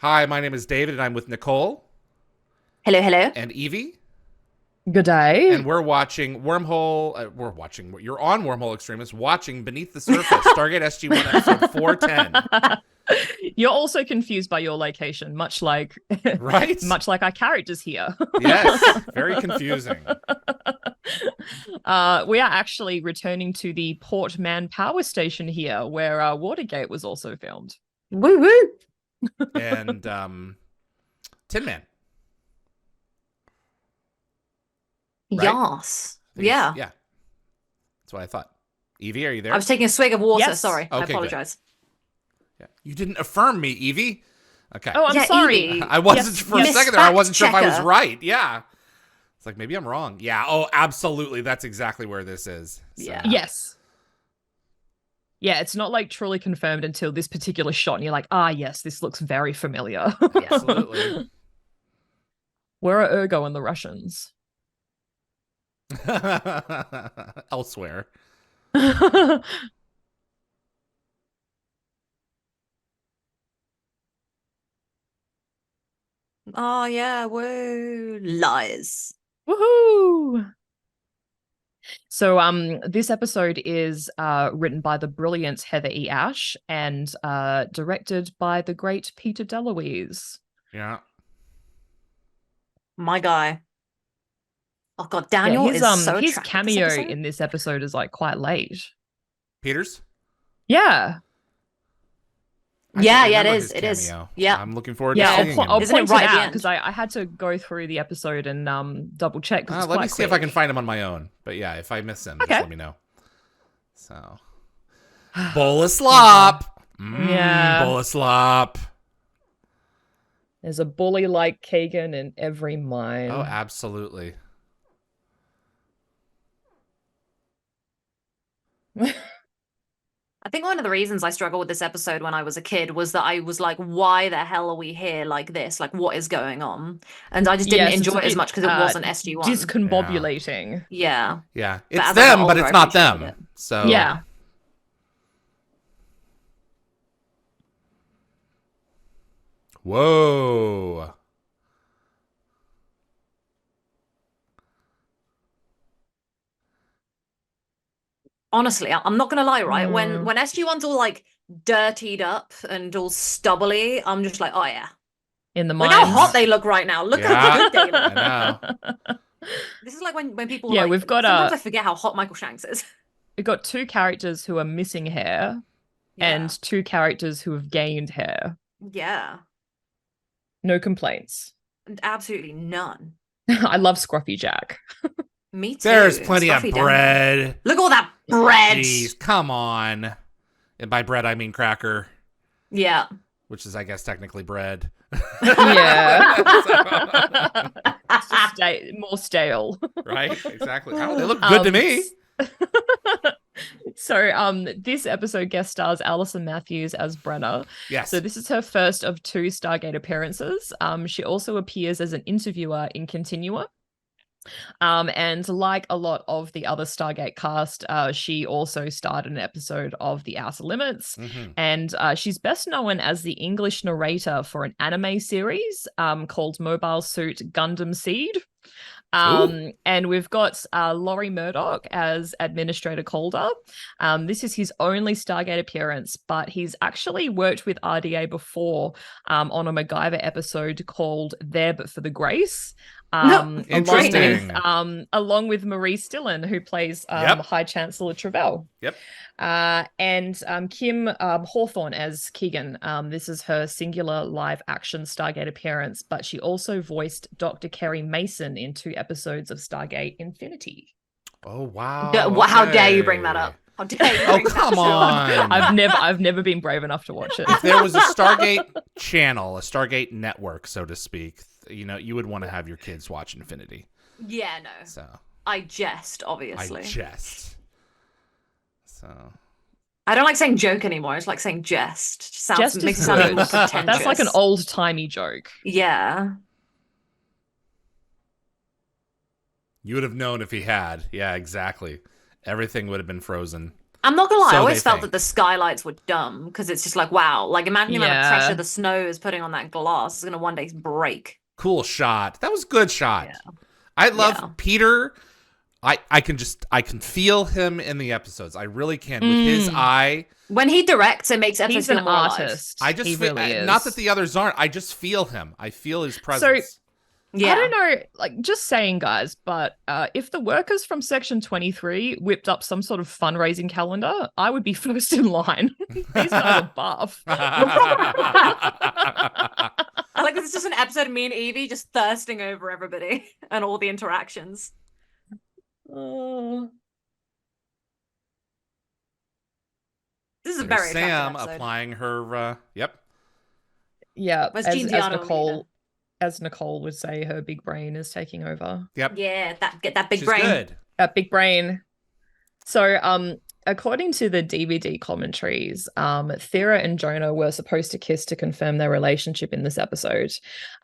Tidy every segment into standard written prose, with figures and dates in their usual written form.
Hi, my name is David, and I'm with Nicole Hello, hello. and Evie, Good day. and we're watching Wormhole. You're on Wormhole Extremists, watching Beneath the Surface, Stargate SG1 episode 410. You're also confused by your location, much like Right? much like our characters here. Yes, very confusing. We are actually returning to the Port Man power station here, where Watergate was also filmed. Woo woo. And Tin Man. Right? Yes. Yeah. Yeah, that's what I thought. Evie, are you there? I was taking a swig of water. Yes. Sorry. I Okay, apologize. Yeah. You didn't affirm me, Evie. Okay. Oh, I'm Yeah, sorry. Evie. I wasn't Yes, for a Miss second there. I wasn't sure if I was Fact-checker. right. Yeah. It's like, maybe I'm wrong. Yeah. Oh, absolutely. That's exactly where this is. So. Yeah. Yes. Yeah, it's not like truly confirmed until this particular shot, and you're like, yes, this looks very familiar. Absolutely. Where are Ergo and the Russians? Elsewhere. Oh yeah. Woo. Lies. Woohoo! So this episode is written by the brilliant Heather E. Ash and directed by the great Peter DeLuise. Yeah. My guy. Oh god, Yeah, Daniel is so his attractive cameo this episode. in this episode is like quite late. Peters? Yeah. I Yeah, can't yeah, it remember is. his It is. cameo. Yeah. I'm looking forward Yeah, to I'll, seeing po- him. I'll Isn't it point right it at the out end? because I had to go through the episode and double check. Let me see if I can find him on my own. But yeah, if I miss him, just Okay. let me know. So, Boleslop. Yeah. Boleslop. There's a bully like Kagan in every mine. Oh, absolutely. I think one of the reasons I struggled with this episode when I was a kid was that I was like, why the hell are we here like this? Like, what is going on? And I just didn't Yes, it's enjoy a it as bit, much because it wasn't SG1. discombobulating. Yeah. Yeah. But It's as I got them, but older, it's I not appreciated them. it. So, Yeah. Whoa. Honestly, I'm not gonna lie, right? When Mm. when SG1's all like dirtied up and all stubbly, I'm just like, oh yeah. In the Look how mines. hot they look right now. Look Yeah, how good they look. I know. This is like when people Yeah, like we've got sometimes I forget how hot Michael Shanks is. we've got two characters who are missing hair and two characters who have gained hair. yeah. No complaints. And absolutely none. I love Scruffy Jack. Me too. There's plenty of Scruffy Daniel. bread. Look at all that bread. Jeez, come on. And by bread, I mean cracker, Yeah. which is, I guess, technically bread. Yeah. So- It's just more stale. right? Exactly. Oh, they look good to me. So this episode guest stars Alison Matthews as Brenna. Yes. So this is her first of two Stargate appearances. She also appears as an interviewer in Continua. And like a lot of the other Stargate cast, she also starred in an episode of The Outer Limits. Mhm. And she's best known as the English narrator for an anime series called Mobile Suit Gundam Seed. And we've got Laurie Murdoch as Administrator Calder. This is his only Stargate appearance, but he's actually worked with RDA before on a MacGyver episode called There But for the Grace. Interesting. Along with Marie Stillen, who plays Yep. High Chancellor Travell. Yep. And Kim Hawthorne as Keegan. This is her singular live action Stargate appearance, but she also voiced Dr. Kerry Mason in 2 episodes of Stargate Infinity. Oh, wow. How dare you Okay. bring that up? How dare you Oh, bring that come show up? on. I've never been brave enough to watch it. If there was a Stargate channel, a Stargate network, so to speak, you would want to have your kids watch Infinity. Yeah, no. So I jest, obviously. I jest. So I don't like saying joke anymore. I just like saying jest. It just Jest makes it is sound good. more pretentious. That's like an old-timey joke. Yeah. you would have known if he had. Yeah, exactly. Everything would have been frozen. I'm not gonna lie, I So always they felt think. that the skylights were dumb because it's just like, wow, like imagine the amount of Yeah. pressure the snow is putting on that glass. It's gonna one day break. Cool shot. That was a good shot. Yeah. I love Yeah. Peter. I can feel him in the episodes. I really can with his eye. When he directs, it makes episodes He's feel an more alive. artist. I just he feel, really is. not that the others aren't. I just feel him. I feel his presence. Yeah. I don't know, like just saying, guys, but if the workers from Section 23 whipped up some sort of fundraising calendar, I would be first in line. These guys are buff. I like this is just an episode of me and Evie just thirsting over everybody and all the interactions. This is a very attractive Sam episode. applying her. Yep. Yeah, Where's as Jean Diana Nicole, as Nicole would say, her big brain is taking over. Yep. Yeah, get that big She's brain. good. Big brain. So, according to the DVD commentaries, Thera and Jonah were supposed to kiss to confirm their relationship in this episode,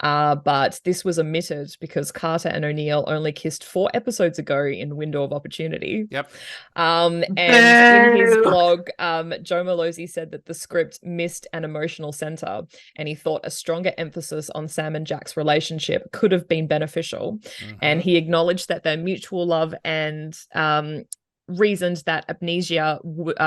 but this was omitted because Carter and O'Neill only kissed 4 episodes ago in Window of Opportunity. Yep. And in his Boo. blog, Joe Malozzi said that the script missed an emotional center, and he thought a stronger emphasis on Sam and Jack's relationship could have been beneficial. And he acknowledged that their mutual love and reasoned that amnesia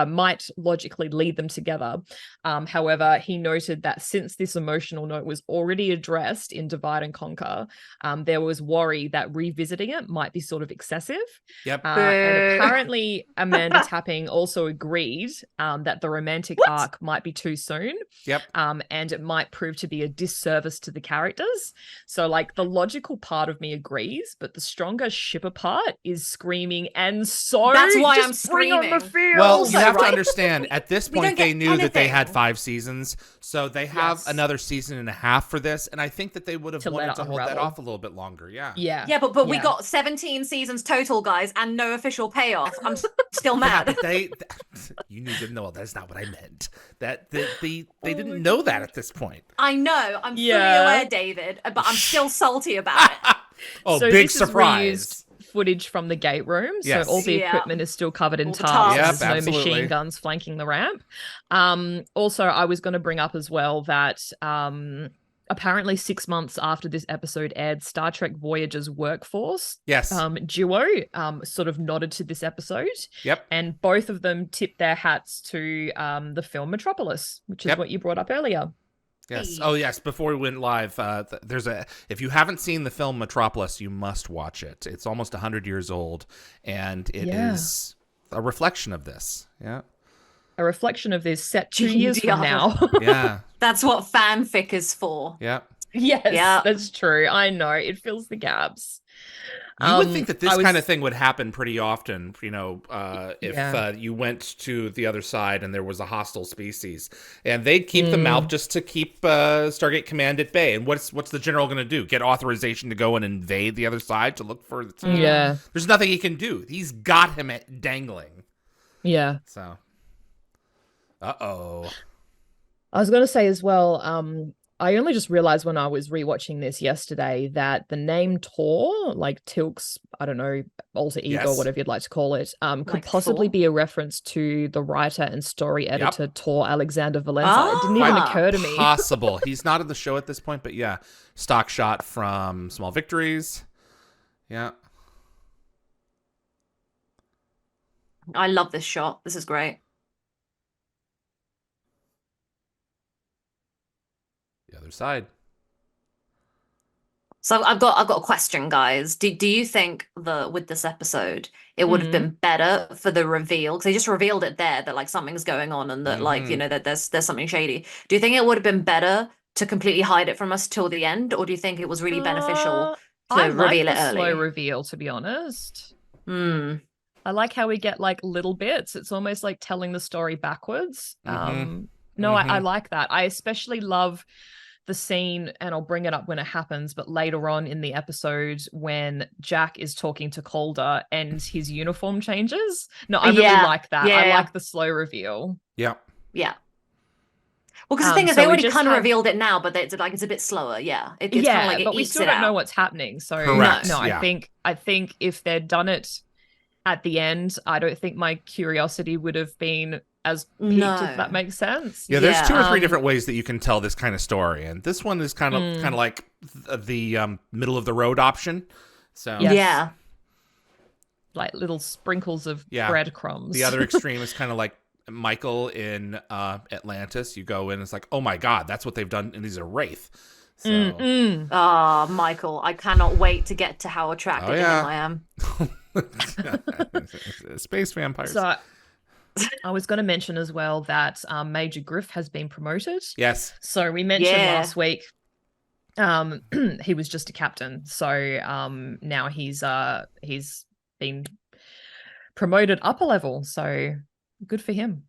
might logically lead them together. However, he noted that since this emotional note was already addressed in Divide and Conquer, there was worry that revisiting it might be sort of excessive. Yep. And apparently Amanda Tapping also agreed that the romantic arc might be too soon. Yep. And it might prove to be a disservice to the characters. So like the logical part of me agrees, but the stronger shipper part is screaming and so That's why just I'm bring on the screaming. feels. Well, Also, you have to right? understand, at this We don't point, they get knew that they had anything. 5 seasons, so they have Yes. another season and a half for this, and I think that they would have To let wanted it to hold that unravel. off a little bit longer. Yeah. Yeah. Yeah, but we Yeah. got 17 seasons total, guys, and no official payoff. I'm still Yeah, mad. but you need to know that's not what I meant. That they didn't know that at this point. I know. I'm fully Yeah. aware, David, but I'm still salty about it. Oh, So big this is surprise! footage from the gate room, so Yes. all the Yeah. equipment is still covered in All the tarps. tarps. Yep, There's no absolutely. machine guns flanking the ramp. Also, I was going to bring up as well that apparently 6 months after this episode aired, Star Trek Voyager's workforce Yes. duo sort of nodded to this episode, Yep. and both of them tipped their hats to the film Metropolis, which is Yep. what you brought up earlier. Yes. Hey. Oh, yes. Before we went live, if you haven't seen the film Metropolis, you must watch it. It's almost 100 years old, and it is Yeah. a reflection of this. Yeah. A reflection of this set 2 Gee, years from now. Yeah. That's what fanfic is for. Yeah. Yes, Yeah. that's true. I know. It fills the gaps. You would think that this I was- kind of thing would happen pretty often, if Yeah. you went to the other side and there was a hostile species, and they'd keep them out just to keep Stargate Command at bay. And what's the general going to do? Get authorization to go and invade the other side to look for the team? Yeah. There's nothing he can do. He's got him dangling. Yeah. So, uh-oh. I was going to say as well, I only just realized when I was rewatching this yesterday that the name Tor, like Tilk's, I don't know, alter ego, Yes. whatever you'd like to call it, could Like possibly Thor? be a reference to the writer and story editor Tor Alexander Valenza. It didn't even Ah. occur to me. Possible. He's not in the show at this point, but yeah. Stock shot from Small Victories. Yeah. I love this shot. This is great. The other side. So I've got a question, guys. Do you think that with this episode it would have been better for the reveal? Because they just revealed it there that like something's going on and that like you know that there's something shady. Do you think it would have been better to completely hide it from us till the end, or do you think it was really beneficial to I reveal like it the early? slow reveal, to be honest. Hmm. I like how we get like little bits. It's almost like telling the story backwards. No, I like that. I especially love the scene, and I'll bring it up when it happens, but later on in the episode when Jack is talking to Calder and his uniform changes. No, I really Yeah. like that. Yeah, I yeah. like the slow reveal. Yeah. Yeah. Well, because the thing is, so they we already just kind of have- revealed it now, but it's like it's a bit slower. Yeah, it's kind Yeah, of like it but we eats still it don't know out. what's happening. So Correct, no, yeah. I think if they'd done it at the end, I don't think my curiosity would have been as peaked, No. if that makes sense. Yeah, there's two or three Um, different ways that you can tell this kind of story, and this one is kind of like the middle of the road option. So Yes. Yeah. like little sprinkles of Yeah. breadcrumbs. the other extreme is kind of like Michael in Atlantis. You go in, it's like, oh my god, that's what they've done, and he's a wraith. So Ah, Michael, I cannot wait to get to how attracted to yeah. him I am. Space vampires. So I was going to mention as well that Major Griff has been promoted. Yes. So we mentioned Yeah. last week he was just a captain. So now he's been promoted up a level. So good for him.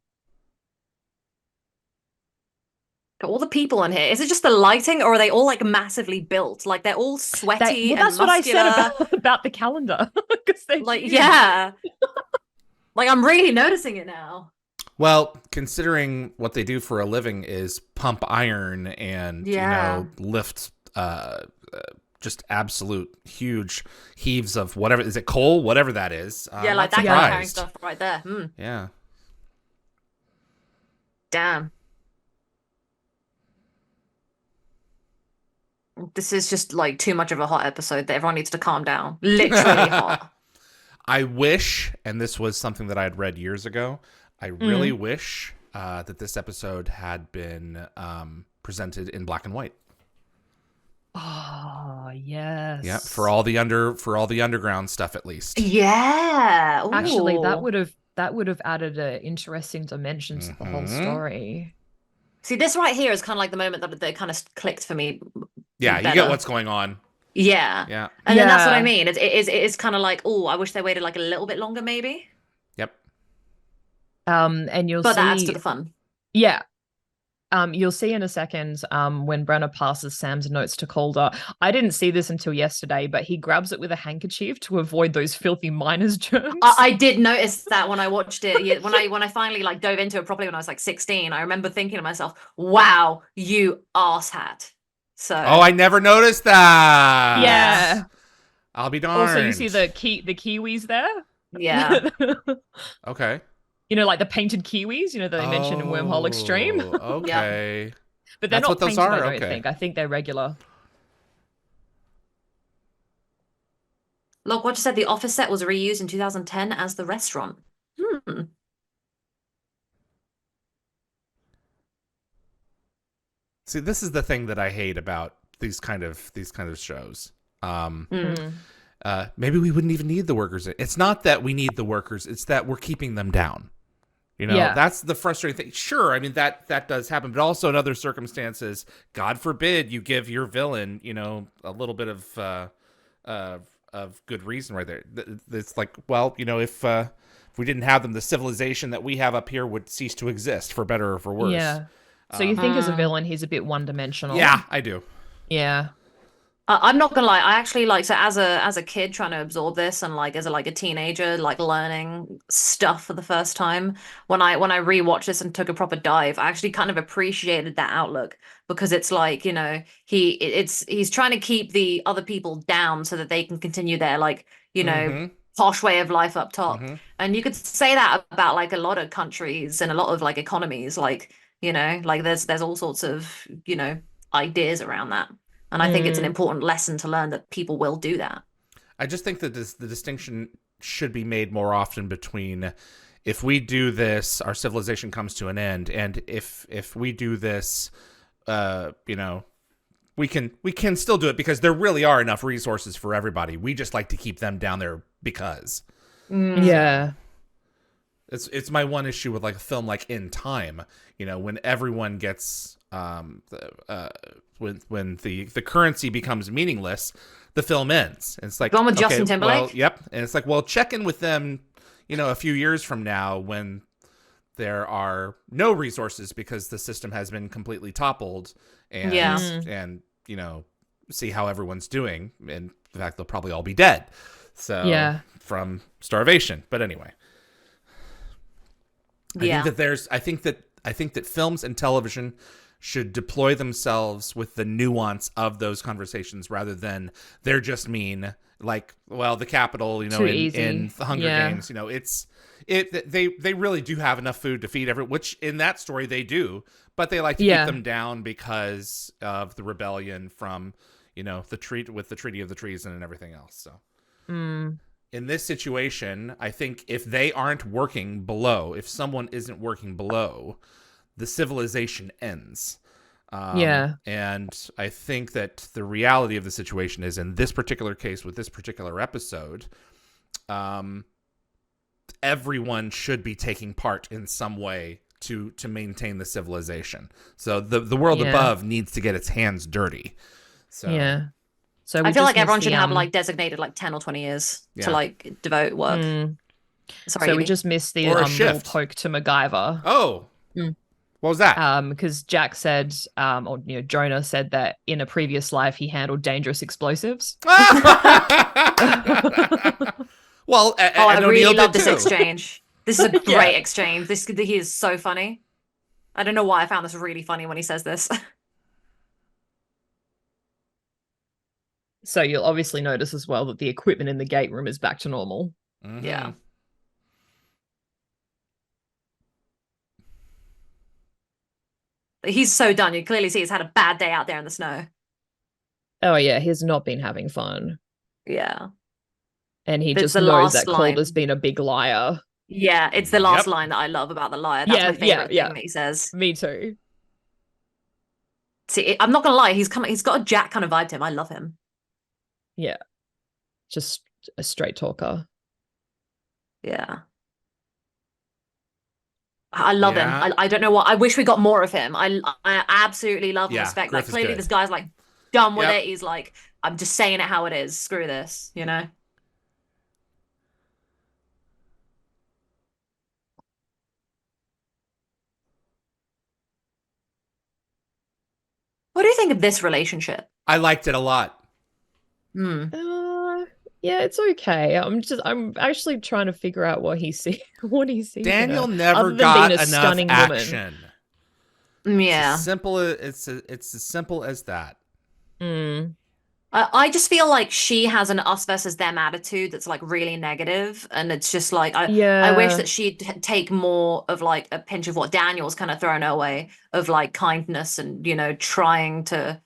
All the people in here, is it just the lighting, or are they all like massively built? Like they're all sweaty and that's muscular. what I said about the calendar. 'Cause they're Like, huge. yeah. Like, I'm really noticing it now. Well, considering what they do for a living is pump iron and lift just absolute huge heaves of whatever, is it coal, whatever that is. Yeah, like that not kind of carrying surprised. stuff right there. Yeah. Damn. This is just like too much of a hot episode that everyone needs to calm down. Literally hot. I wish, and this was something that I had read years ago, I really wish that this episode had been presented in black and white. Oh, yes. Yeah, for all the underground stuff at least. Yeah. Actually, Ooh. that would have added an interesting dimension to the whole story. See, this right here is kind of like the moment that they kind of clicked for me. Yeah, you better. get what's going on. Yeah. Yeah. And then that's what I Yeah. mean. It is kind of like, oh, I wish they waited like a little bit longer, maybe. Yep. And you'll But see that adds to the fun. Yeah. You'll see in a second when Brenner passes Sam's notes to Calder. I didn't see this until yesterday, but he grabs it with a handkerchief to avoid those filthy miners germs. I did notice that when I watched it. Yeah, when I finally like dove into it properly when I was like 16, I remember thinking to myself, "Wow, you asshat." So Oh, I never noticed that. Yeah. I'll be darned. Also, you see the kiwis there? yeah. Okay. You know, like the painted kiwis, that they mentioned in Wormhole Extreme. Okay. But they're That's what not those painted, are? I don't Okay. think. I think they're regular. Look, what you said. The office set was reused in 2010 as the restaurant. See, this is the thing that I hate about these kind of shows. Maybe we wouldn't even need the workers. It's not that we need the workers; it's that we're keeping them down. Yeah. That's the frustrating thing. Sure, I mean that does happen, but also in other circumstances, God forbid you give your villain, a little bit of good reason right there. It's like, well, if we didn't have them, the civilization that we have up here would cease to exist, for better or for worse. Yeah. So you think as a villain, he's a bit one-dimensional? Yeah, I do. Yeah. I'm not gonna lie. I actually so as a kid trying to absorb this, and like as a teenager like learning stuff for the first time. When I rewatched this and took a proper dive, I actually kind of appreciated that outlook, because it's like he's trying to keep the other people down so that they can continue their posh way of life up top. And you could say that about like a lot of countries and a lot of like economies, there's all sorts of ideas around that. And I think it's an important lesson to learn that people will do that. I just think that the distinction should be made more often between, if we do this, our civilization comes to an end, and if we do this, we can still do it because there really are enough resources for everybody. We just like to keep them down there because. Yeah. It's my one issue with like a film like In Time, when everyone gets when the currency becomes meaningless, the film ends. And it's like, the one with Justin Timberlake. Well, yep. And it's like, well, check in with them, a few years from now when there are no resources because the system has been completely toppled, and and see how everyone's doing. And in fact, they'll probably all be dead. So from starvation. But anyway. I think that films and television should deploy themselves with the nuance of those conversations rather than they're just mean. like, well, the capital, Too in easy. the Hunger Yeah. Games, they really do have enough food to feed everyone, which in that story they do, but they like to keep them down because of the rebellion from, the Treaty of the Treason and everything else. So in this situation, I think if they aren't working below, if someone isn't working below, the civilization ends. And I think that the reality of the situation is, in this particular case with this particular episode, everyone should be taking part in some way to maintain the civilization. So the world above needs to get its hands dirty. So So I feel like everyone should have like designated like 10 or 20 Yeah. to like devote work. Sorry, So we Edie. just missed the Or a little shift. poke to MacGyver. Oh, what was that? Because Jack said, or Jonah said that in a previous life he handled dangerous explosives. Well, I and really O'Neill love did this too. exchange. This is a great exchange. He is so funny. I don't know why I found this really funny when he says this. So you'll obviously notice as well that the equipment in the gate room is back to normal. Mm-hmm. Yeah. He's so done. You clearly see he's had a bad day out there in the snow. Oh yeah, he's not been having fun. Yeah. And he It's just the knows last that line. Calder's been a big liar. Yeah, it's the last Yep. line that I love about the liar. That's my favorite thing that he says. Me too. See, I'm not gonna lie, he's got a Jack kind of vibe to him. I love him. Yeah. Just a straight talker. Yeah. I love him. Yeah. I don't know what. I wish we got more of him. I absolutely love and Yeah, respect. Griff Like is clearly good. this guy's like done with Yep. it. He's like, I'm just saying it how it is. Screw this, What do you think of this relationship? I liked it a lot. Yeah, it's okay. I'm actually trying to figure out what he sees. What he sees. Daniel in her, never other than got being a enough stunning action. Yeah. It's as simple as that. Woman. I just feel like she has an us versus them attitude that's like really negative, and it's just like I wish that she'd take more of like a pinch of what Daniel's kind of thrown her way of like kindness and trying to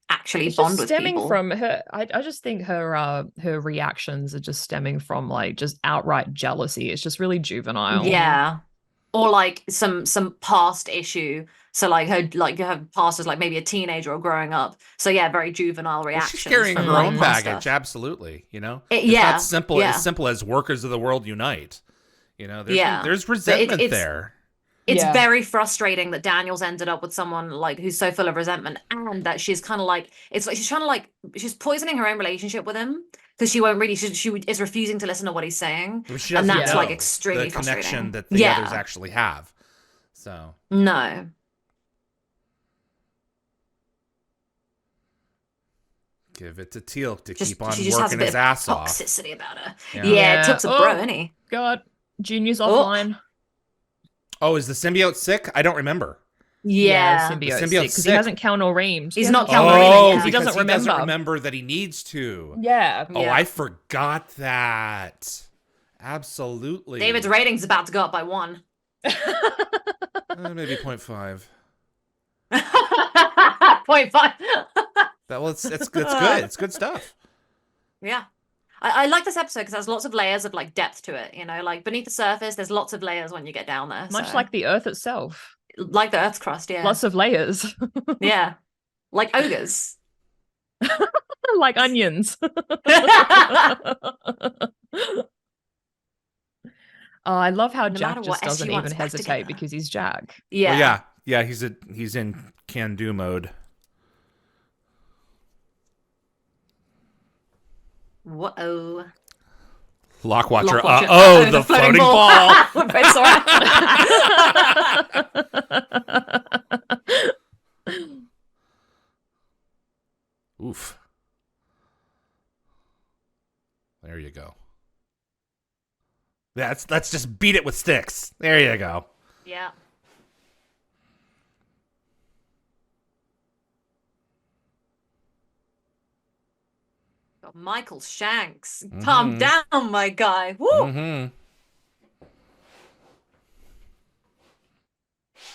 actually It's bond just with stemming people. from her. I just think her reactions are just stemming from like just outright jealousy. It's just really juvenile. Yeah. Or like some past issue. So like her past as like maybe a teenager or growing up. So yeah, very juvenile Well, reactions. she's carrying from, her like, own past baggage, stuff. absolutely. It's Yeah, not simple yeah. as simple as workers of the world unite. There's Yeah. there's But resentment there. It's Yeah. very frustrating that Daniel's ended up with someone like who's so full of resentment, and that she's kind of like it's like she's trying to like she's poisoning her own relationship with him because she won't really she is refusing to listen to what he's saying, But she and doesn't that's know like extremely the connection frustrating. that the others actually have. So No. give it to Teal to Just, keep on she just has a working bit his of ass off. toxicity about her. Yeah. Yeah, Tip's a bro, isn't he? God, Junior's Oh. offline. Oh, is the symbiote sick? I don't remember. Yeah. symbiote's The symbiote's sick because he sick. hasn't counted or reamed. He's He not hasn't- counted or reamed, Oh, yeah. he because doesn't remember. that he needs to. Yeah. Oh, Yeah. I forgot that. Absolutely. David's rating's about to go up by 1. Maybe 0.5. 0.5. It's good. It's good stuff. Yeah. I like this episode because there's lots of layers of like depth to it, like beneath the surface, there's lots of layers when you get down there. Much so. like the Earth itself. Like the Earth's crust, yeah. Lots of layers. Yeah. Like ogres. Like onions. Oh, I love how No Jack matter what, just doesn't SG1's even back hesitate together. because he's Jack. Yeah. Well, yeah. He's in can-do mode. Whoa. Lockwatcher. Lockwatcher. The floating ball. It's all right. Oof. There you go. Let's just beat it with sticks. There you go. Yeah. Michael Shanks. Calm down, my guy. Woo!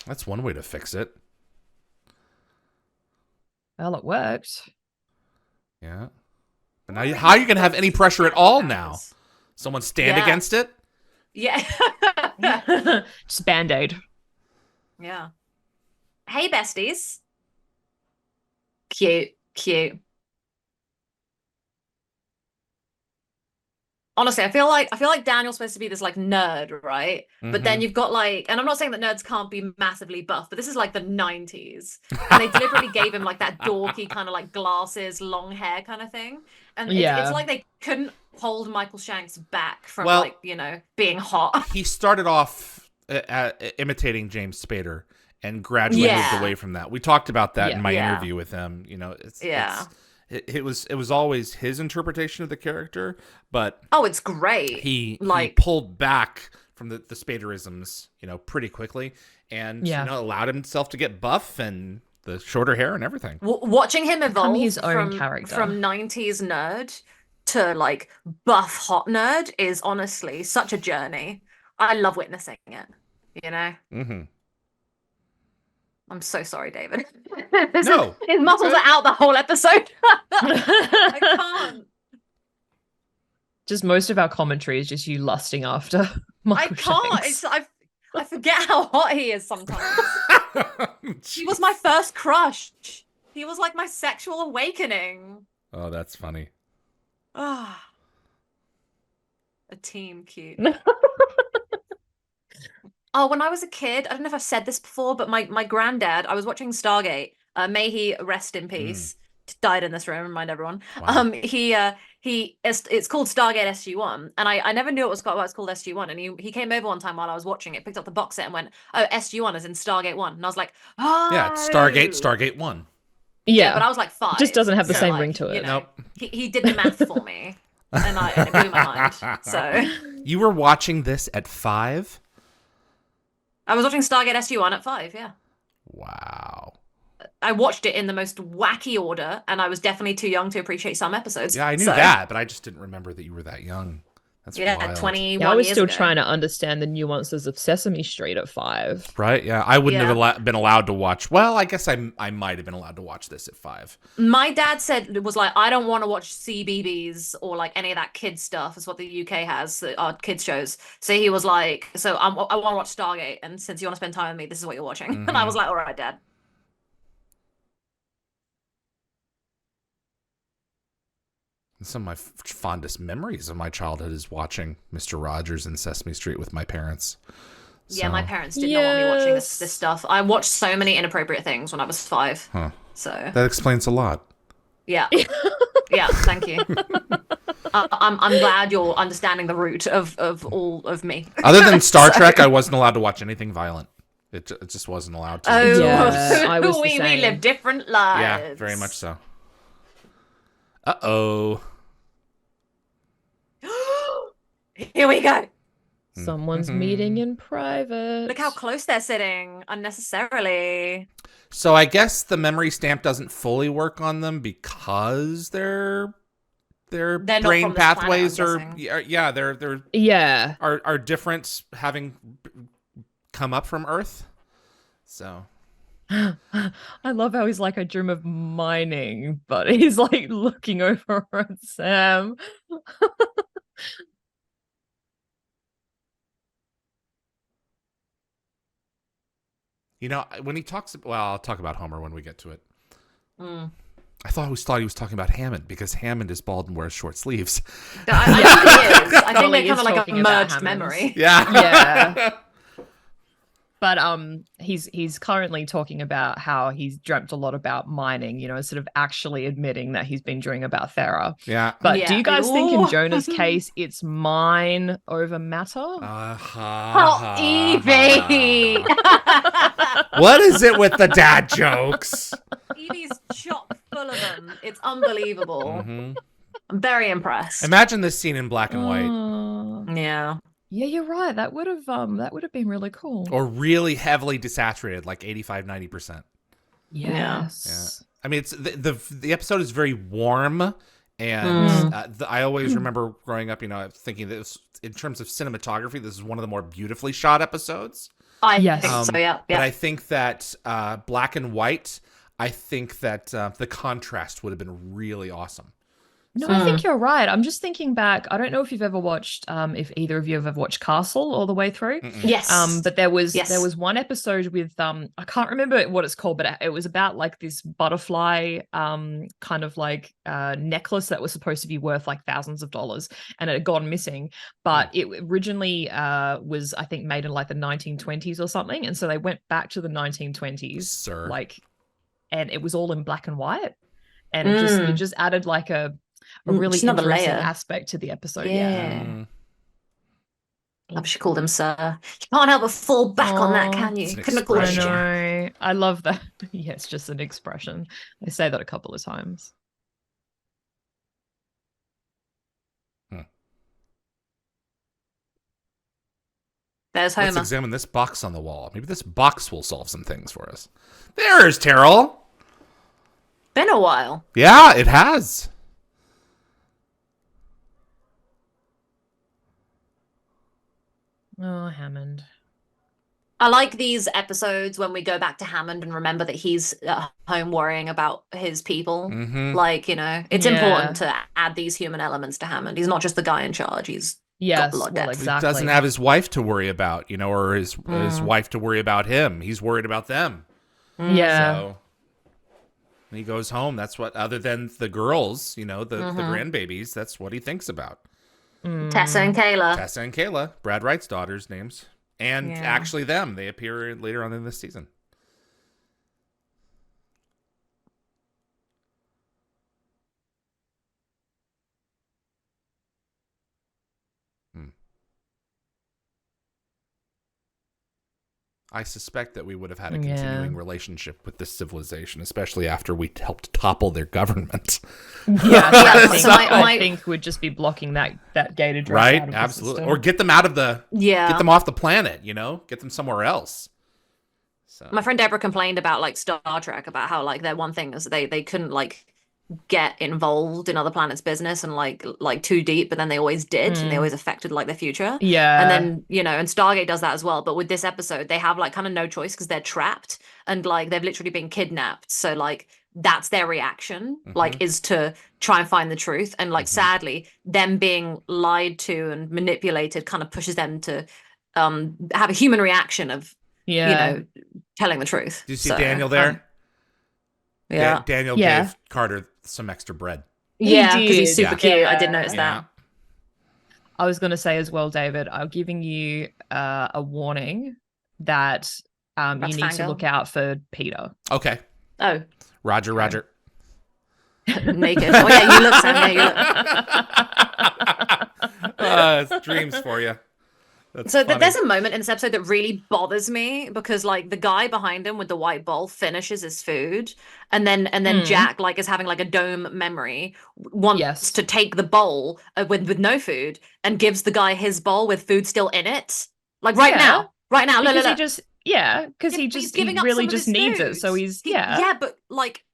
That's one way to fix it. Well, it worked. Yeah. But now, how are you going to have any pressure at all now? Someone stand against it? Yeah. Just Band-Aid. Yeah. Hey, besties. Cute. Honestly, I feel like Daniel's supposed to be this like nerd, right? But then you've got like, and I'm not saying that nerds can't be massively buff, but this is like the 90s. And they deliberately gave him like that dorky kind of like glasses, long hair kind of thing. And it's like they couldn't hold Michael Shanks back from like, you know, being hot. He started off imitating James Spader and gradually moved away from that. We talked about that in my interview with him. You know, it was always his interpretation of the character, but it's great. He pulled back from the Spaderisms, you know, pretty quickly, and you know, allowed himself to get buff and the shorter hair and everything. Watching him evolve his own character from 90s nerd to like buff hot nerd is honestly such a journey. I love witnessing it. You know. I'm so sorry, David. No, his muscles are out the whole episode. I can't. Just most of our commentary is just you lusting after Michael Shanks. I forget how hot he is sometimes. He was my first crush. He was like my sexual awakening. Oh, that's funny. Ah, a team cute. Oh, when I was a kid, I don't know if I've said this before, but my granddad, I was watching Stargate. May he rest in peace. Died in this room, remind everyone. Wow. It's called Stargate SG1, and I never knew it was called SG1. And he came over one time while I was watching it, picked up the box set, and went, "Oh, SG1 is in Stargate 1." And I was like, "Oh, yeah, it's Stargate 1." Yeah, but I was like 5. Just doesn't have the same like, ring to it. You know, Nope. He did the math for me, and it blew my mind. So you were watching this at 5? I was watching Stargate SG1 at 5. Yeah. Wow. I watched it in the most wacky order, and I was definitely too young to appreciate some episodes. Yeah, I knew that, but I just didn't remember that you were that young. That's wild. 21 I was years still ago. trying to understand the nuances of Sesame Street at 5. Right? Yeah, I wouldn't have been allowed to watch. Well, I guess I might have been allowed to watch this at 5. My dad said it was like, I don't want to watch CBBS or like any of that kids stuff. Is what the UK has, our kids shows. So he was like, so I want to watch Stargate, and since you want to spend time with me, this is what you're watching. And I was like, all right, Dad. Some of my fondest memories of my childhood is watching Mr. Rogers and Sesame Street with my parents. Yeah, my parents did not want me watching this stuff. I watched so many inappropriate things when I was 5. Huh. So that explains a lot. Yeah. Yeah, thank you. I'm glad you're understanding the root of all of me. Other than Star Trek, I wasn't allowed to watch anything violent. It just wasn't allowed to. Oh, yeah, I was we live different lives. Yeah, very much so. Uh-oh. Here we go. Someone's meeting in private. Look how close they're sitting unnecessarily. So I guess the memory stamp doesn't fully work on them because their brain pathways are different, having come up from Earth. So I love how he's like, I dream of mining, but he's like looking over at Sam. You know, when he talks, well, I'll talk about Homer when we get to it. I always thought he was talking about Hammond because Hammond is bald and wears short sleeves. I think he is. I think they're kind of like a talking about merged memory. Yeah. Yeah. But he's currently talking about how he's dreamt a lot about mining, you know, sort of actually admitting that he's been dreaming about Thera. Yeah. But do you guys think in Jonah's case it's mine over matter? Oh, Evie! What is it with the dad jokes? Evie's chock full of them. It's unbelievable. I'm very impressed. Imagine this scene in black and white. Yeah. Yeah, you're right. That would have been really cool. Or really heavily desaturated, like 85-90%. Yes. Yeah. I mean, it's the episode is very warm And I always remember growing up, thinking that in terms of cinematography, this is one of the more beautifully shot episodes. I think so, yeah. But I think that black and white, I think that the contrast would have been really awesome. No, I think you're right. I'm just thinking back. I don't know if you've ever watched, if either of you have ever watched Castle all the way through. Yes. But there was one episode with I can't remember what it's called, but it was about like this butterfly kind of like necklace that was supposed to be worth like thousands of dollars, and it had gone missing. But it originally was, I think, made in like the 1920s or something, and so they went back to the 1920s, and it was all in black and white, and it just added like a really interesting aspect to the episode. Yeah. Love she called him sir. You can't help but fall back on that, can you? Couldn't have called I know. I love that. Yeah, it's just an expression. They say that a couple of times. There's Homer. Let's examine this box on the wall. Maybe this box will solve some things for us. There's Terrell. Been a while. Yeah, it has. Oh, Hammond. I like these episodes when we go back to Hammond and remember that he's at home worrying about his people. Like, it's important to add these human elements to Hammond. He's not just the guy in charge. He's got a lot of depth. Exactly. He doesn't have his wife to worry about, or his wife to worry about him. He's worried about them. Yeah. So when he goes home, that's what, other than the girls, the grandbabies, that's what he thinks about. Tessa and Kayla, Brad Wright's daughters' names. And actually them. They appear later on in this season. I suspect that we would have had a continuing relationship with this civilization, especially after we helped topple their government. Yeah, I think we'd just be blocking that gated right. Out of Absolutely, the or get them out of the get them off the planet. Get them somewhere else. So my friend Deborah complained about like Star Trek, about how like their one thing is they couldn't like get involved in other planets' business and like too deep, but then they always did, and they always affected like their future. Yeah. And then and Stargate does that as well, but with this episode they have like kind of no choice because they're trapped and like they've literally been kidnapped, so like that's their reaction, like is to try and find the truth, and like sadly them being lied to and manipulated kind of pushes them to have a human reaction of telling the truth. Do you see Daniel there? Yeah. Daniel gave Carter some extra bread. Yeah, because he's super cute. I did notice that. I was going to say as well, David, I'm giving you a warning that you need to look out for Peter. Okay. Oh. Roger. Naked. Oh, yeah, you look, Sam. Yeah, it's dreams for you. So there's a moment in this episode that really bothers me because like the guy behind him with the white bowl finishes his food, and then Jack like is having like a dome memory, wants to take the bowl with no food and gives the guy his bowl with food still in it, like right now. Because he just he really just needs it, so he's but like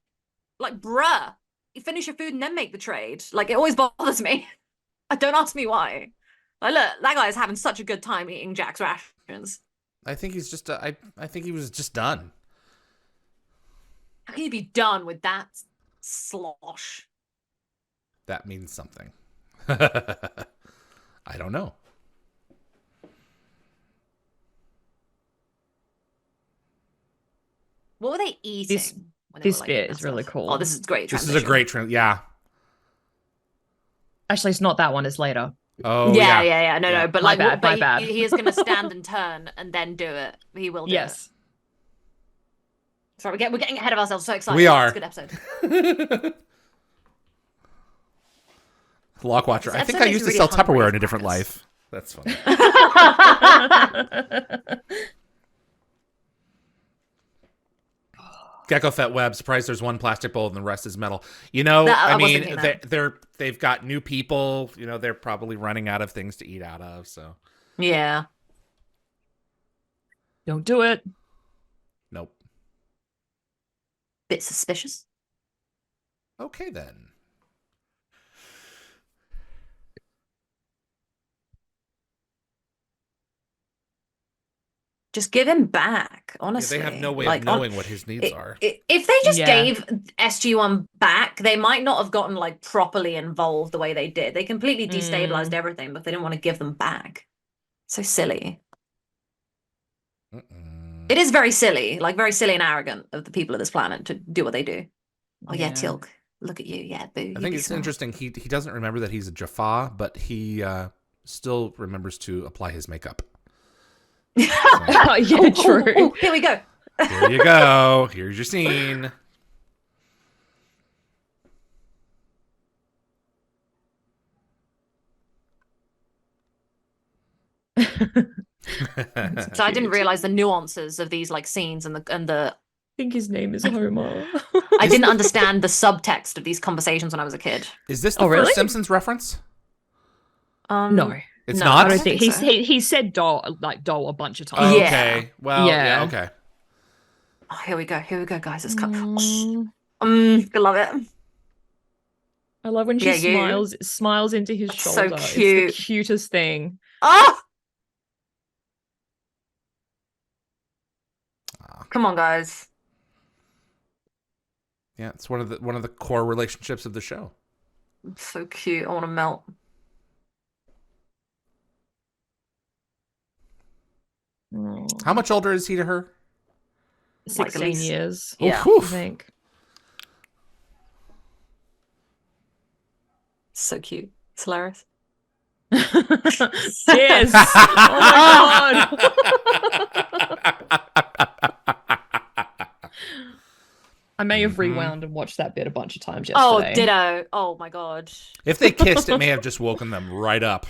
bruh, you finish your food and then make the trade. Like it always bothers me. Don't ask me why. Like, look, that guy is having such a good time eating Jack's rations. I think he's just. I think he was just done. How can you be done with that slosh? That means something. I don't know. What were they eating? This bit is really cool. Oh, this is great. This is a great yeah. Actually, it's not that one. It's later. Oh yeah. No. But my like, bad. He is going to stand and turn and then do it. He will do it. Sorry, we're getting ahead of ourselves. So excited. We are. It's a good episode. Lockwatcher. I think I used to sell Tupperware in a different life. That's funny. Gecko Fett Web. Surprised there's one plastic bowl and the rest is metal. I mean, they've got new people. They're probably running out of things to eat out of. So yeah, don't do it. Nope. Bit suspicious. Okay then. Just give him back, Yeah, honestly. they have no way Like, of knowing what his needs are. If they just Yeah. gave SG1 back, they might not have gotten like properly involved the way they did. They completely destabilized everything, but they didn't want to give them back. So silly. It is very silly, like very silly and arrogant of the people of this planet to do what they do. Oh yeah, Teal'c, look at you. Yeah, boo. I think it's interesting. He doesn't remember that he's a Jaffa, but he still remembers to apply his makeup. Oh, yeah, true. Oh, here we go. Here you go. Here's your scene. So I didn't realize the nuances of these like scenes and the I think his name is Homer. I didn't understand the subtext of these conversations when I was a kid. Is this the really? first Simpsons reference? No. It's no, not? I don't think so. he said doll a bunch of times. Oh, Yeah. okay. Well, yeah, okay. Oh, here we go, guys. It's cut. Mm. I love it. I love when she Yeah, smiles into his That's so shoulder. cute. It's the cutest thing. Oh! Come on, guys. Yeah, it's one of the core relationships of the show. It's so cute. I want to melt. How much older is he to her? 16 years. Yeah. I think. So cute. It's hilarious. Yes. Oh my god. I may have rewound and watched that bit a bunch of times yesterday. Oh, ditto. Oh my god. If they kissed, it may have just woken them right up.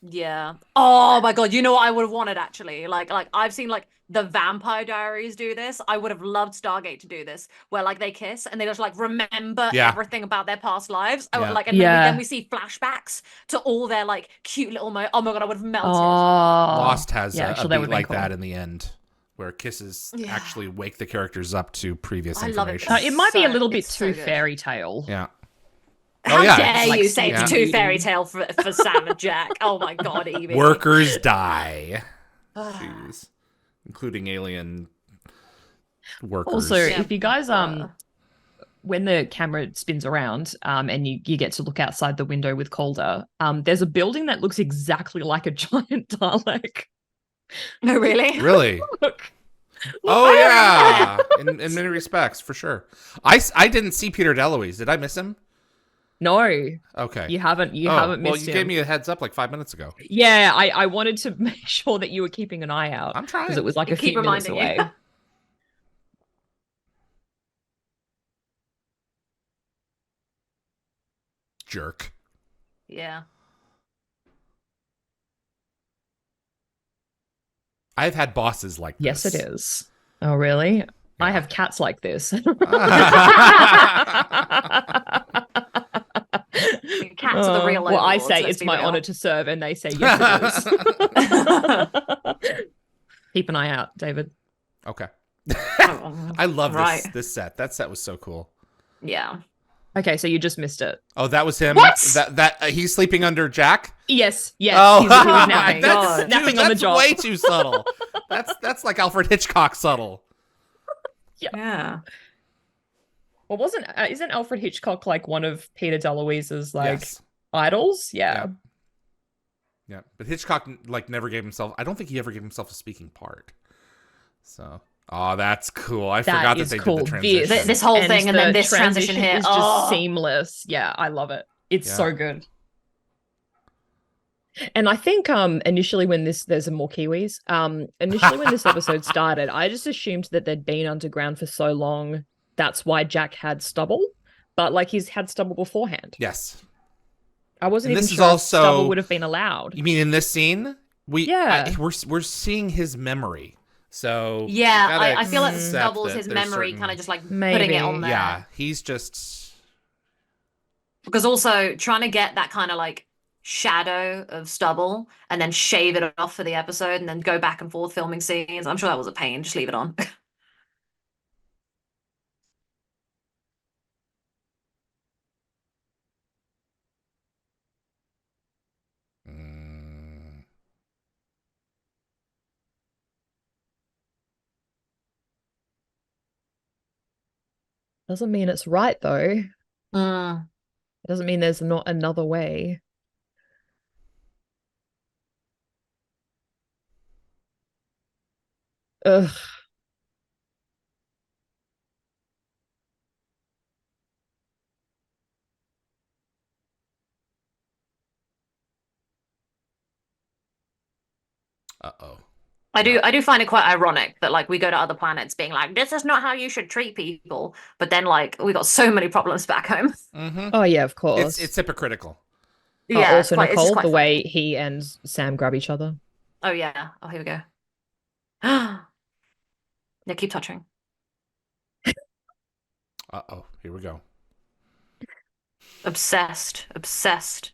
Yeah. Oh my god. You know what I would have wanted actually? Like I've seen like the Vampire Diaries do this. I would have loved Stargate to do this, where like they kiss and they just like remember everything about their past lives. Yeah. Like and then we see flashbacks to all their like cute little oh my god, I would have melted. Lost has a actually, beat like that in the end, where kisses actually wake the characters up to previous information. It might be a little bit too fairy tale. Yeah. How dare like you say it's too fairy tale for Sam and Jack? Oh my god, Evie. Workers die. Jeez. Including alien workers. Also, if you guys when the camera spins around and you get to look outside the window with Calder, there's a building that looks exactly like a giant Dalek. No, really? Really? Look. Oh yeah. In many respects, for sure. I didn't see Peter DeLuise. Did I miss him? No. Okay. You haven't missed him. Well, you gave me a heads up like 5 minutes ago. Yeah, I wanted to make sure that you were keeping an eye out. I'm trying. Because it was like a few minutes away. Jerk. Yeah. I've had bosses like this. Yes, it is. Oh, really? Yeah. I have cats like this. Cats are the real well, I overlords, say let's it's be my real. honor to serve, and they say yes, it is. Keep an eye out, David. Okay. I love this set. That set was so cool. Yeah. Okay, so you just missed it. Oh, that was him. What? That he's sleeping under Jack. Yes. Oh, he was napping. Napping on the job. Way too subtle. That's like Alfred Hitchcock subtle. Yeah. Well, isn't Alfred Hitchcock like one of Peter DeLuise's idols? Yeah. Yeah, but Hitchcock like never gave himself. I don't think he ever gave himself a speaking part. So, that's cool. I forgot that they did the transition. This whole thing and then this transition here is just seamless. Yeah, I love it. It's so good. And I think initially when there's some more Kiwis. Initially when this episode started, I just assumed that they'd been underground for so long. That's why Jack had stubble, but like he's had stubble beforehand. Yes. I wasn't even sure if stubble would have been allowed. You mean in this scene? We're seeing his memory. So I feel like Stubble's his memory kind of just like putting it on there. Yeah, he's just because also trying to get that kind of like shadow of Stubble and then shave it off for the episode and then go back and forth filming scenes. I'm sure that was a pain. Just leave it on. Doesn't mean it's right though. Mm. It doesn't mean there's not another way. Ugh. Uh-oh. I do find it quite ironic that like we go to other planets being like, this is not how you should treat people, but then like we got so many problems back home. Mm-hmm. Oh yeah, of It's course. hypocritical. Yeah, Also, it's just Nicole, quite the way funny. he and Sam grab each other. Oh yeah. Oh, here we go. Yeah, keep touching. Uh-oh. Here we go. Obsessed. Obsessed.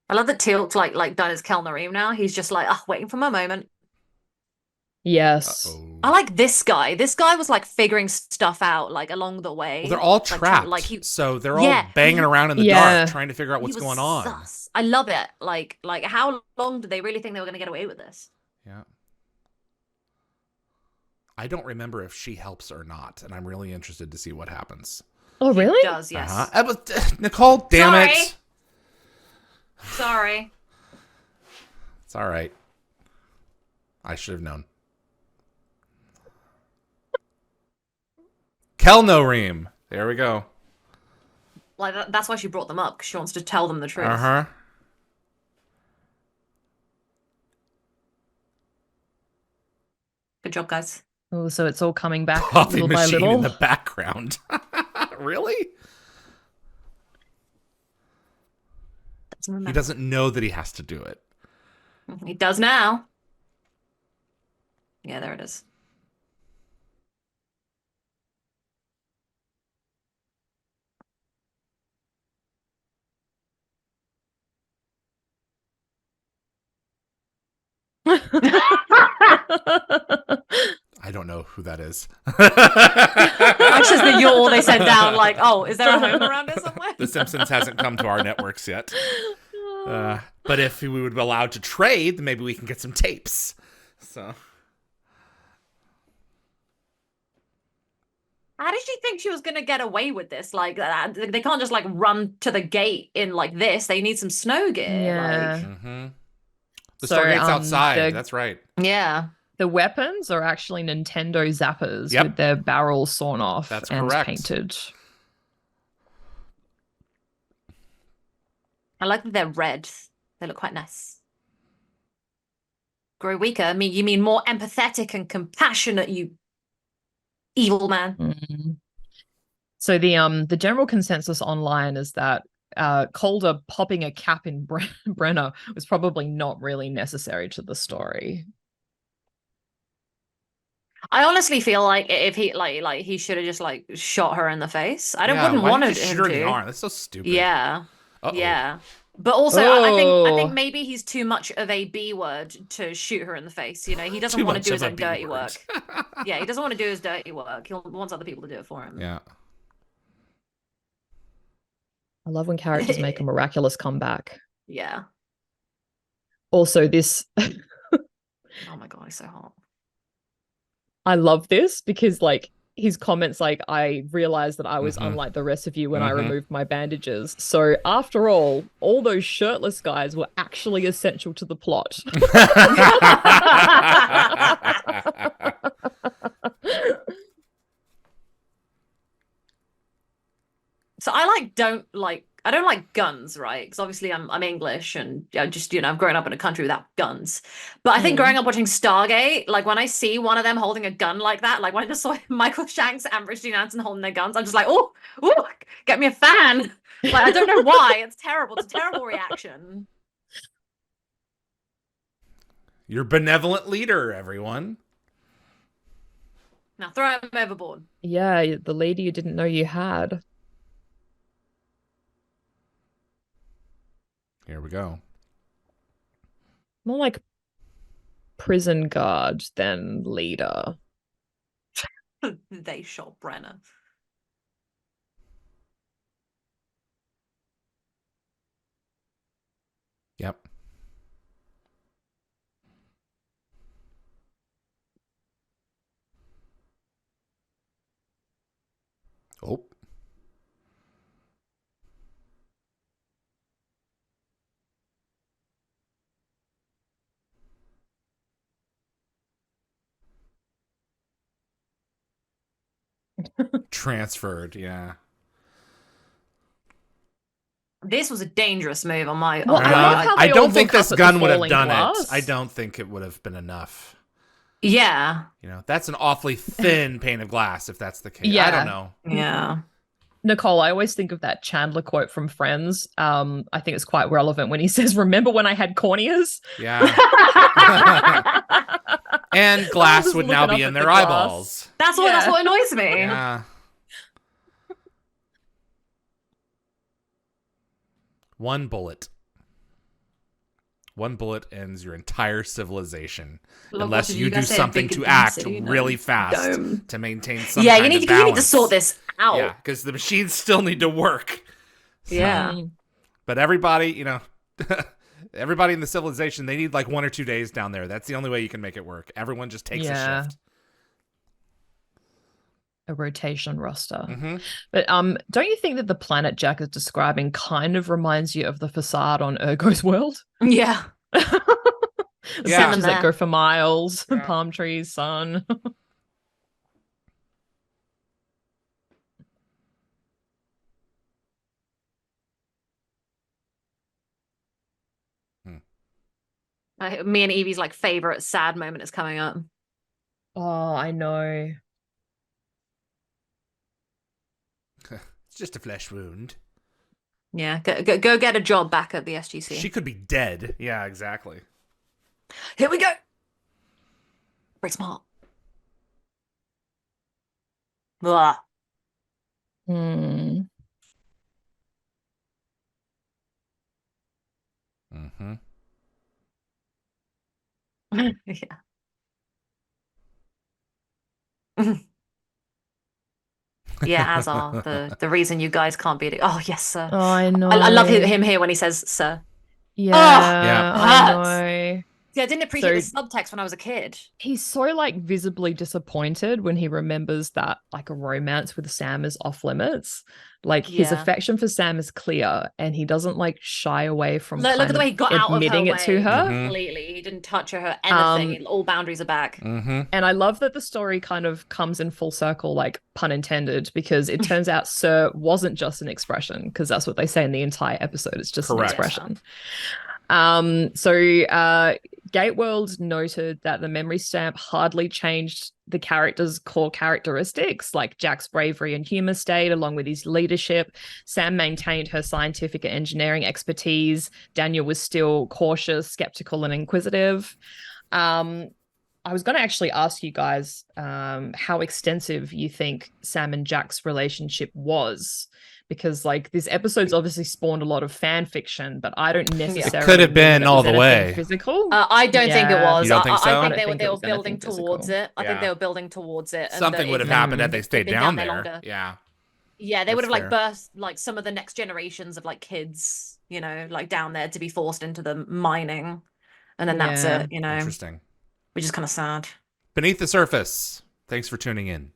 I love that Teal'c's like done his Kelnarim now. He's just like, oh, waiting for my moment. Yes. Uh-oh. I like this guy. This guy was like figuring stuff out like along the Well, they're way. all Like trapped, he so they're all yeah, banging around in the dark, Yeah. trying to figure out he what's was going on. sus. I love it. Like how long did they really think they were gonna get away with this? Yeah. I don't remember if she helps or not, and I'm really interested to see what happens. Oh, She really? does, yes. Nicole, damn Sorry. it. Sorry. It's all right. I should have known. Kelnorim. There we go. Like that's why she brought them up, because she wants to tell them the truth. Uh-huh. Good job, guys. Oh, so it's all coming back Coffee little by machine little. in the background. Really? Doesn't He remember. doesn't know that he has to do it. He does now. Yeah, there it is. I don't know who that is. That's just the yawl they sent down. Like, oh, is there a home around here somewhere? The Simpsons hasn't come to our networks yet. But if we would be allowed to trade, then maybe we can get some tapes. So, How did she think she was gonna get away with this? Like, they can't just like run to the gate in like this. They need some snow gear. Yeah. the So, Stargate's outside. the- That's right. Like, yeah. The weapons are actually Nintendo zappers Yep. with their barrels sawn off That's and correct. painted. I like that they're red. They look quite nice. Grow weaker. I mean, you mean more empathetic and compassionate, you evil man. Mm. So the general consensus online is that Calder popping a cap in Brenner was probably not really necessary to the story. I honestly feel like if he like he should have just like shot her in the face. I wouldn't why want did him you shoot her in the to. arm? That's so stupid. Yeah. Uh-oh. Yeah. But also, I Oh. think maybe he's too much of a B word to shoot her in the face. You know, he doesn't Too want to much do his of a own B dirty word. work. Yeah, he doesn't want to do his dirty work. He wants other people to do it for him. Yeah. I love when characters make a miraculous comeback. Yeah. Also, this Oh my god, he's so hot. I love this because like his comments like I realized that I was Mhm. unlike the rest of you when I Mhm. removed my bandages. So after all those shirtless guys were actually essential to the plot. So I don't like guns, right? Because obviously I'm English and just I've grown up in a country without guns. But I think growing up watching Stargate, like when I see one of them holding a gun like that, like when I just saw Michael Shanks and Richard Dean Anderson holding their guns, I'm just like, oh, get me a fan. Like I don't know why. It's terrible. It's a terrible reaction. Your benevolent leader, everyone. Now throw him overboard. Yeah, the lady you didn't know you had. Here we go. More like prison guard than leader. They shot Brenner. Yep. Oh. Transferred, yeah. This was a dangerous move on my. Well, On I my love how I they all don't think look up this at the gun would have falling done glass. it. I don't think it would have been enough. yeah, You know, that's an awfully thin pane of glass if that's the case. I Yeah. don't know. yeah. Nicole, I always think of that Chandler quote from Friends. I think it's quite relevant when he says, "Remember when I had corneas?" Yeah. And I'm glass just would now looking be up in at their the glass. eyeballs. That's Yeah. what annoys me. Yeah. One bullet. One bullet ends your entire civilization. Look, Unless what did you do guys say? something Big to act density, no, really fast dome. to maintain some Yeah, kind you of need balance. to sort this out. Yeah, because the machines still need to work. So, Yeah. Mm. but everybody, you know, everybody in the civilization, they need like 1 or 2 days down there. That's the only way you can make it work. Everyone just takes a shift. A rotation roster. Mm-hmm. But don't you think that the planet Jack is describing kind of reminds you of the facade on Ergo's world? Yeah. The Yeah. pictures that go for miles, Yeah. palm trees, sun. Me and Evie's like favorite sad moment is coming up. Oh, I know. It's just a flesh wound. Yeah, go get a job back at the SGC. She could be dead. Yeah, exactly. Here we go. Very smart. Blah. Hmm. Mm-hmm. Yeah. Yeah, as are the reason you guys can't beat it. Oh yes, sir. Oh, I know. I love him here when he says sir. Yeah, Yeah. I hurts. know. See, I didn't appreciate So- the subtext when I was a kid. He's so like visibly disappointed when he remembers that like a romance with Sam is off limits. Like his Yeah. affection for Sam is clear, and he doesn't like shy away from Look at the way he got out of her admitting it to way her. completely. He didn't touch her anything. All boundaries are back. Mm-hmm. And I love that the story kind of comes in full circle, like pun intended, because it turns out Sir wasn't just an expression, because that's what they say in the entire episode. It's just Correct. an expression. Gateworld noted that the memory stamp hardly changed the character's core characteristics, like Jack's bravery and humor stayed, along with his leadership. Sam maintained her scientific and engineering expertise. Daniel was still cautious, skeptical, and inquisitive. I was going to actually ask you guys how extensive you think Sam and Jack's relationship was, because like this episode's obviously spawned a lot of fan fiction, but I don't necessarily. It could have been think it all was the anything way. Physical. I don't think it was. You don't think so? I I think don't they were think they it were was anything building towards physical. it. I think they were building towards it. Something would have happened had they stayed been down there there. longer. Yeah. Yeah, they would have That's like fair. birthed like some of the next generations of like kids, you know, like down there to be forced into the mining, and then that's Yeah. it, you know, Interesting. which is kind of sad. Beneath the surface. Thanks for tuning in.